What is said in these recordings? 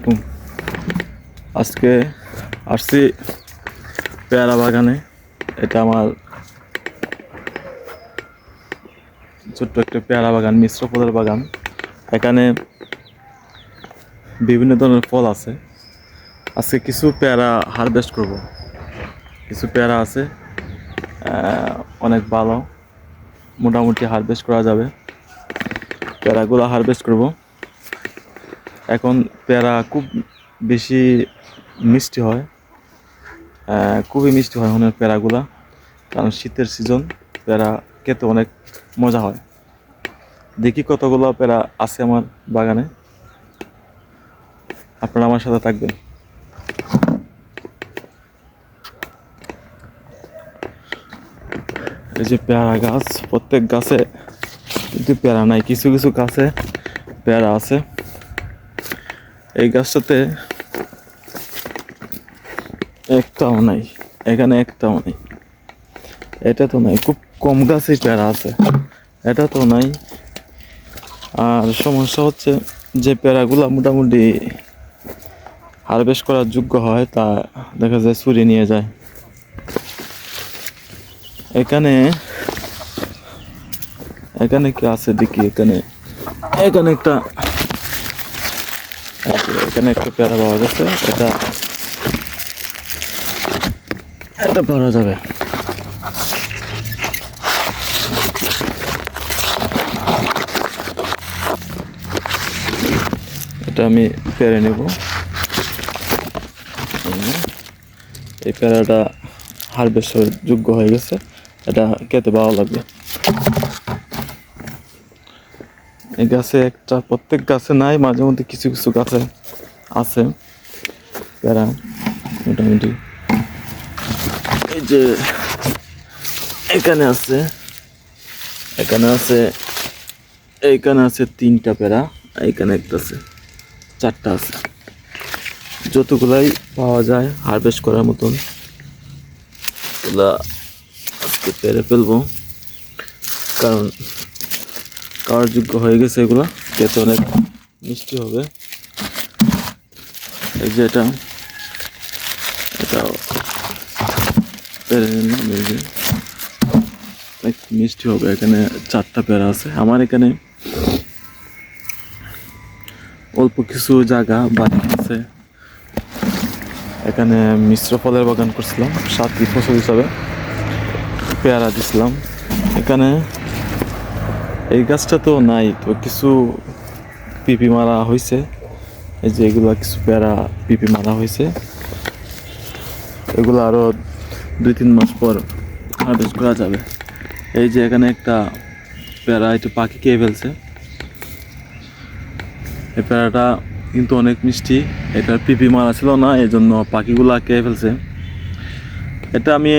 আলাইকুম। আজকে আসছি পেয়ারা বাগানে। এটা আমার ছোট্ট একটা পেয়ারা বাগান, মিশ্র ফলের বাগান। এখানে বিভিন্ন ধরনের ফল আছে। আজকে কিছু পেয়ারা হারভেস্ট করব। কিছু পেয়ারা আছে অনেক ভালো, মোটামুটি হারভেস্ট করা যাবে। পেয়ারাগুলো হারভেস্ট করব। এখন পেয়ারা খুব বেশি মিষ্টি হয়, খুবই মিষ্টি হয় এখন পেয়ারাগুলা, কারণ শীতের সিজন, পেয়ারা খেতে অনেক মজা হয়। দেখি কতগুলো পেয়ারা আছে আমার বাগানে, আপনারা আমার সাথে থাকবেন। এই যে পেয়ারা গাছ, প্রত্যেক গাছে কিন্তু পেয়ারা নাই, কিছু কিছু গাছে পেয়ারা আছে। এই গাছটাতে একটাও নাই, এখানে একটাও নেই। এটা তো নাই, খুব কম গাছেই পেয়ারা আছে, এটা তো নাই। আর সমস্যা হচ্ছে যে পেয়ারাগুলো মোটামুটি হারভেস্ট করার যোগ্য হয় তা দেখা যায় চুরি নিয়ে যায়। এখানে এখানে কি আছে দেখি, এখানে এখানে একটা এখানে একটা পেয়ারা পাওয়া গেছে, এটা এটা পাওয়া যাবে। এটা আমি পেরে নেব। এই পেয়ারাটা হারভেস্টের যোগ্য হয়ে গেছে, এটা খেতে ভালো লাগবে। এই গাছে একটা, প্রত্যেক গাছে নাই, মাঝে মধ্যে কিছু কিছু গাছে আছে পেয়ারা মোটামুটি। এই যে এখানে আছে, এখানে আছে, এইখানে আছে 3টা পেয়ারা, এইখানে একটা আছে, 4টা আছে। যতগুলাই পাওয়া যায় হারভেস্ট করার মতন এগুলা আজকে পেরে ফেলবো, কারণ খাওয়ার যোগ্য হয়ে গেছে। এগুলা খেতে অনেক মিষ্টি হবে। এই যে এটাও পেরে নিলাম, এই যে অনেক মিষ্টি হবে। এখানে 4টা পেয়ারা আছে। আমার এখানে অল্প কিছু জায়গা বাগান আছে, এখানে মিশ্র ফলের বাগান করছিলাম, 7 ফসল হিসাবে পেয়ারা দিছিলাম। এখানে এই গাছটা তো নাই, তো কিছু পিপি মারা হয়েছে। এই যে এগুলা কিছু পেয়ারা পিপি মারা হয়েছে, এগুলো আরো 2-3 মাস পর হারভেস্ট করা যাবে। এই যে এখানে একটা পেয়ারা একটু পাখি খেয়ে ফেলছে। এই পেয়ারাটা কিন্তু অনেক মিষ্টি, এটার পিপি মারা ছিল না, এই জন্য পাখিগুলা খেয়ে ফেলছে। এটা আমি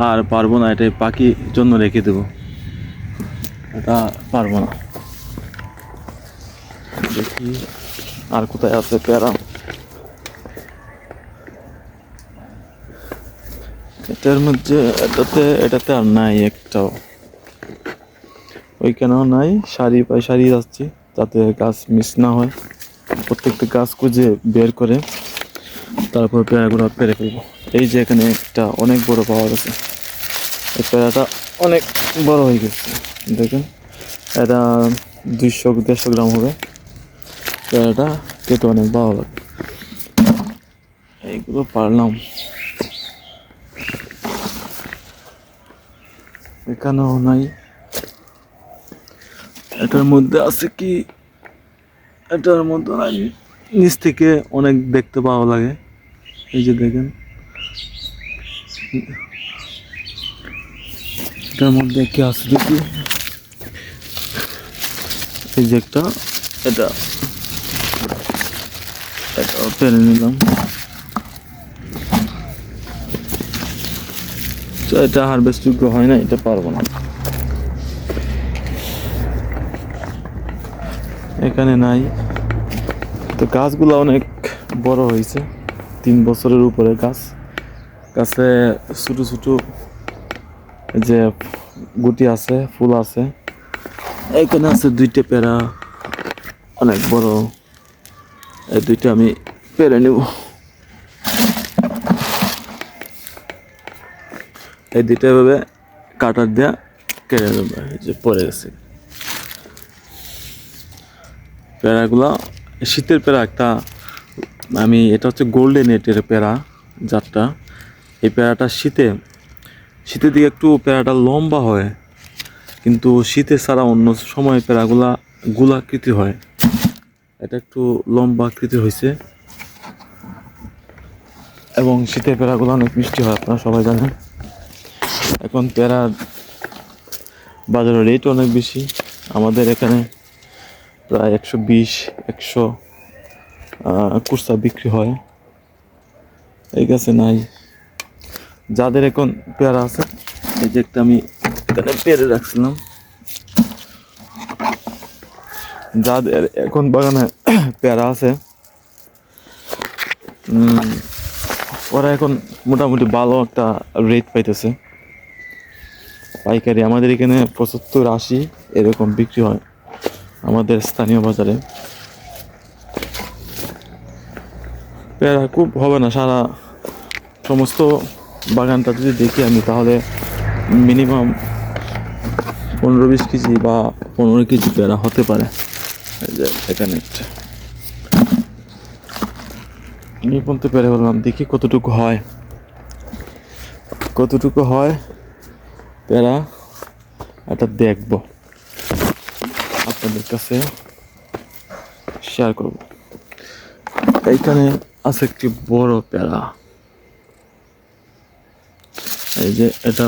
আর পারবো না, এটা পাখির জন্য রেখে দেবো, এটা পারবো না। দেখি আর কোথায় আছে পেয়ারা। এটার মধ্যে এটাতে আর নাই একটাও, ওইখানেও নাই। সারি পাই সারি যাচ্ছি যাতে গাছ মিস না হয়, প্রত্যেকটা গাছ খুঁজে বের করে তারপর পেয়ারাগুলো পেরে ফেলবো। এই যে এখানে একটা অনেক বড় পাওয়া গেছে, এই পেয়ারাটা অনেক বড় হয়ে গেছে, দেখেন এটা 200-150 গ্রাম হবে। পেয়ারাটা খেতে অনেক ভালো লাগে। এইগুলো পারলাম। এখানেও নাই। এটার মধ্যে আছে কি, এটার মধ্যে নাই। নিচ থেকে অনেক দেখতে ভালো লাগে। এই যে দেখেন, এটার মধ্যে কি আছে দেখি। এই যে একটা, এটা পেরে নিলাম। তো এটা হারভেস্ট যোগ্য হয় না, এটা পারবো না। এখানে নাই। তো গাছগুলো অনেক বড় হয়েছে, 3 বছরের উপরে গাছ। গাছে ছোটো ছোটো যে গুটি আছে, ফুল আছে। এখানে আছে 2টা পেয়ারা, অনেক বড়। এই 2টা আমি পেরে নেব। এই দুটো এভাবে কাটার দেওয়া কেটে নেব। এই যে পড়ে গেছে পেয়ারাগুলো, শীতের পেয়ারা একটা, আমি এটা হচ্ছে গোল্ডেন এটের পেয়ারা জাতটা। এই পেয়ারাটা শীতের দিকে একটু পেয়ারাটা লম্বা হয়, কিন্তু শীতে ছাড়া অন্য সময় পেয়ারাগুলা গোলাকৃতি হয়। এটা একটু লম্বা আকৃতি হয়েছে এবং শীতের পেয়ারাগুলো অনেক মিষ্টি হয়, আপনারা সবাই জানেন। এখন পেয়ারার বাজারের রেট অনেক বেশি, আমাদের এখানে প্রায় 120-100 কুচা বিক্রি হয়। এই গাছে নাই। যাদের এখন পেয়ারা আছে, এই যে একটা আমি এখানে পেরে রাখছিলাম, যাদের এখন বাগানে পেয়ারা আছে ওরা এখন মোটামুটি ভালো একটা রেট পাইতেছে পাইকারি। আমাদের এখানে 75-80 এরকম বিক্রি হয় আমাদের স্থানীয় বাজারে। পেয়ারা খুব হবে না, সারা সমস্ত বাগানটা যদি দেখি আমি, তাহলে মিনিমাম 15-20 কেজি বা 15 কেজি পেয়ারা হতে পারে। এই যে এখানে একটা আমি বলতে পেরে বললাম, দেখি কতটুকু হয় পেয়ারা, এটা দেখবো, আপনাদের কাছে শেয়ার করব। এইখানে আছে একটি বড় পেয়ারা, এই যে এটা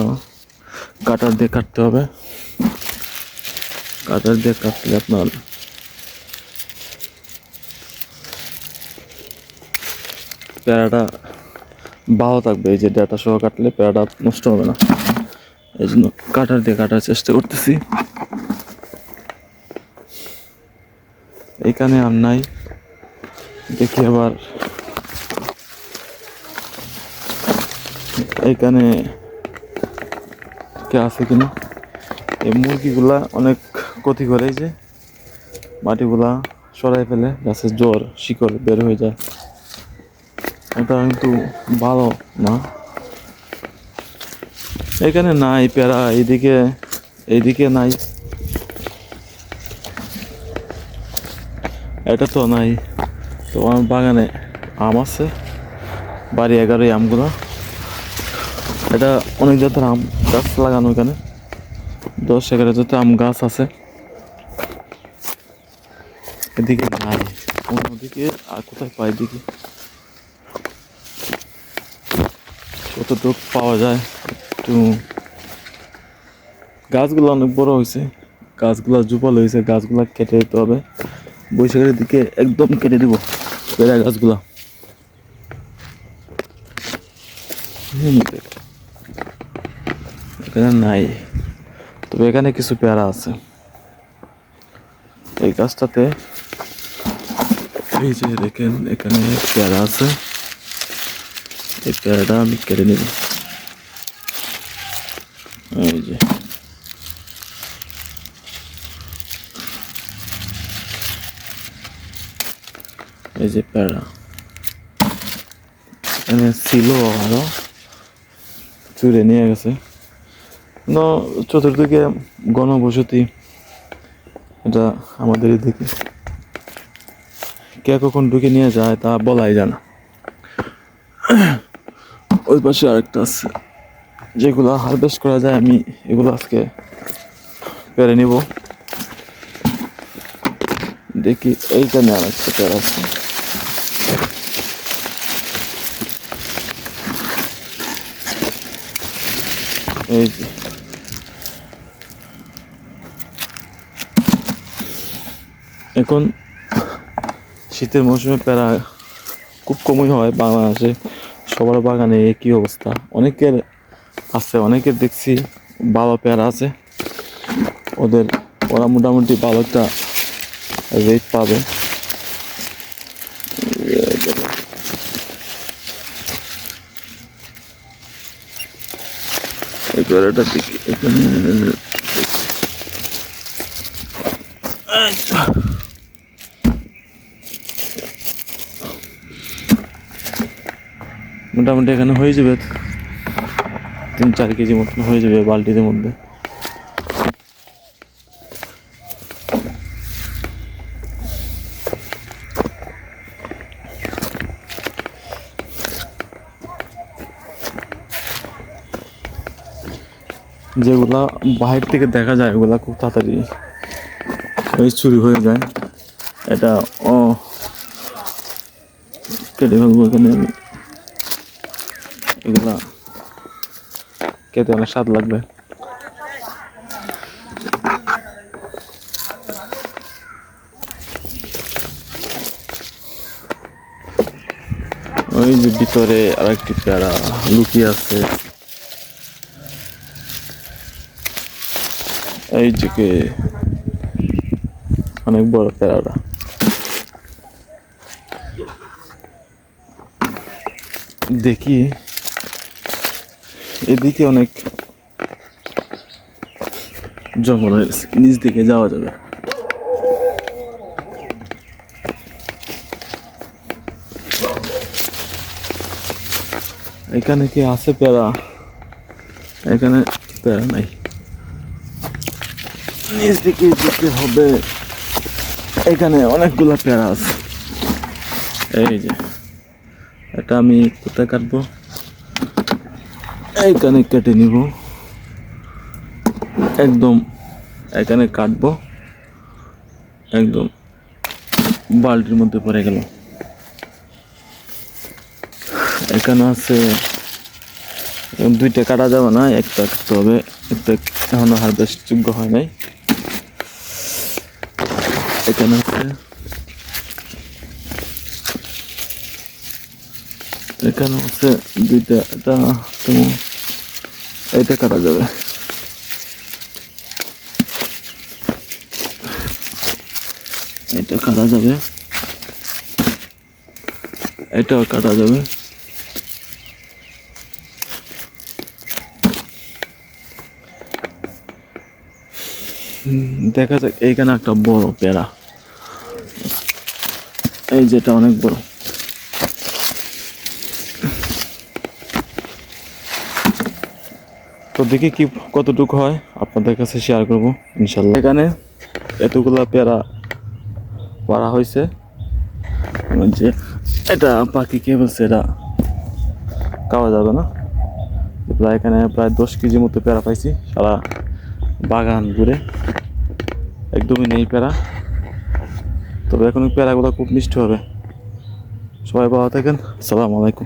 কাটার দিয়ে কাটতে হবে। কাটার দিয়ে কাটলে আপনার পেয়ারাটা ভালো থাকবে। এই যে ডাটা সহ কাটলে পেয়ারাটা নষ্ট হবে না, এই জন্য কাটার দিয়ে কাটার চেষ্টা করতেছি। এইখানে আর নাই, দেখি আবার এইখানে কে আছে কিনা। এই মুরগিগুলা অনেক ক্ষতি করে, এই যে মাটিগুলা সরাই ফেলে, গাছের জোর শিকড় বের হয়ে যায়, এটা কিন্তু ভালো না। এখানে নাই পেয়ারা, এইদিকে নাই, এটা তো নাই। তো আমার বাগানে আম আছে, বাড়ি 11 আমগুলো, এটা অনেক জাতের আম গাছ লাগানো, এখানে 10-11 জাতের আম গাছ আছে। এদিকে নাই, অন্যদিকে আর কোথায় পাই দেখি, কতটুকু পাওয়া যায় একটু। গাছগুলো অনেক বড় হয়েছে, গাছগুলো জুপাল হয়েছে, গাছগুলো কেটে দিতে হবে। বৈশাখের দিকে একদম কেটে দিব পেয়ারা গাছগুলা। এখানে নাই, তবে এখানে কিছু পেয়ারা আছে। এই গাছটাতে এই যে দেখেন, এখানে পেয়ারা আছে, এই পেয়ারাটা আমি কেটে নিব। এই যে পেয়ারা এখানে ছিল, আরো চুরে নিয়ে গেছে। চতুর্দিকে গণবসতি, এটা আমাদের এদিকে কে কখন ঢুকে নিয়ে যায় তা বলাই যায় না। ওই পাশে আরেকটা আছে, যেগুলো হারভেস্ট করা যায়, আমি এগুলো আজকে পেরে নিব। দেখি এইখানে আরেকটা পেয়ারা আছে, এই যে এখন শীতের মৌসুমে পেয়ারা খুব কমই হয় বাংলাদেশে, সবার বাগানে একই অবস্থা। অনেকের আছে, অনেকের দেখছি ভালো পেয়ারা আছে, ওরা মোটামুটি ভালো একটা রেট পাবে। এই পেয়ারাটা দেখি এখানে, মোটামুটি এখানে হয়ে যাবে 3-4 কেজি মতন হয়ে যাবে বালতির মধ্যে। যেগুলা বাহির থেকে দেখা যায় ওগুলা খুব তাড়াতাড়ি ওই চুরি হয়ে যায়। এটা কেটে ফেলবো এখানে আমি। এগুলা খেতে অনেক স্বাদ লাগবে। ওই যে ভিতরে আরেকটি পেয়ারা লুকিয়ে আছে, এই দিকে অনেক বড় পেয়ারাটা। দেখি এদিকে অনেক জঙ্গলের নিচ দিকে যাওয়া যাবে। এখানে কি আছে পেয়ারা? এখানে পেয়ারা নাই, নিচ দিকে যেতে হবে। এখানে অনেকগুলা পেয়ারা আছে। এই যে এটা আমি কোথায় কাটবো? এইখানে কেটে নিব, একদম এখানে কাটবো, একদম বালতির মধ্যে পড়ে গেল। এখানে আছে, দুইটা কাটা যাবে না, একটা কাটতে হবে। একটা এখনো হারভেস্ট যোগ্য হয় নাই। এখানে আছে, এখানে আছে দুইটা। এটা কাটা যাবে। এটা কাটা যাবে, এটাও কাটা যাবে। দেখা যাক। এইখানে একটা বড় পেয়ারা, এই যেটা অনেক বড়। তো দেখি কি কতটুকু হয় আপনাদের কাছে শেয়ার করব ইনশাল্লাহ। এখানে এতগুলা পেয়ারা পাড়া হয়েছে, যে এটা পাখি কে বলছে এটা খাওয়া যাবে না। প্রায় এখানে প্রায় 10 কেজি মতো পেয়ারা পাইছি সারা বাগান ঘুরে। একদমই নেই পেয়ারা, তবে এখন পেয়ারাগুলো খুব মিষ্টি হবে। সবাই ভালো থাকেন, আসসালামু আলাইকুম।